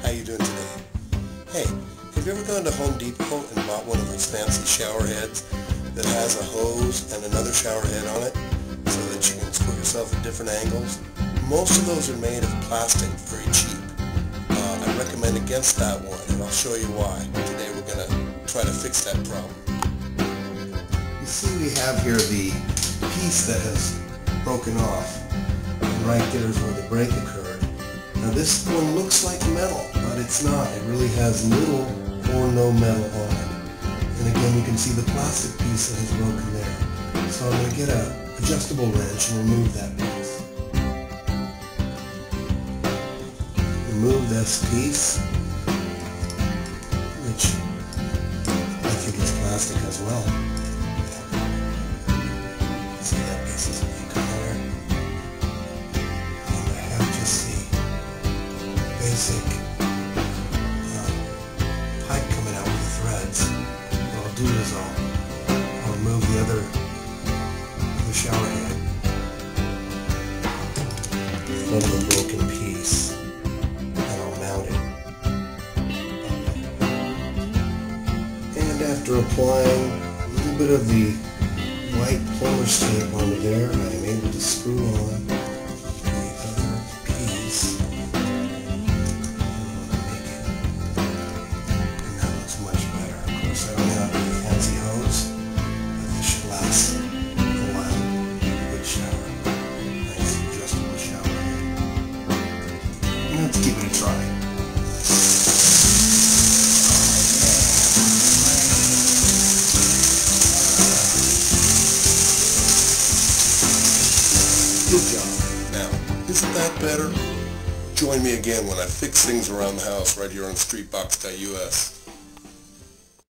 How you doing today? Hey, have you ever gone to Home Depot and bought one of those fancy shower heads that has a hose and another shower head on it so that you can squirt yourself at different angles? Most of those are made of plastic, very cheap. I recommend against that one, and I'll show you why. Today we're going to try to fix that problem. You see we have here the piece that has broken off, and right there is where the break occurred. Now this one looks like metal, but it's not. It really has little or no metal on it. And again, you can see the plastic piece that is broken there. So I'm going to get an adjustable wrench and remove that piece. Remove this piece, which I think is plastic as well. See, that piece is weak there. And I have just the basic pipe coming out with the threads. What I'll do is I'll remove the other shower head from the broken piece, and I'll mount it. And after applying a little bit of the white plumber's tape onto there, I am able to screw on the other piece. And that looks much better. Of course, I don't have a fancy hose, but this should last a while. Good shower. Nice adjustable shower head. Let's give it a try. Good job. Now, isn't that better? Join me again when I fix things around the house right here on streetbox.us.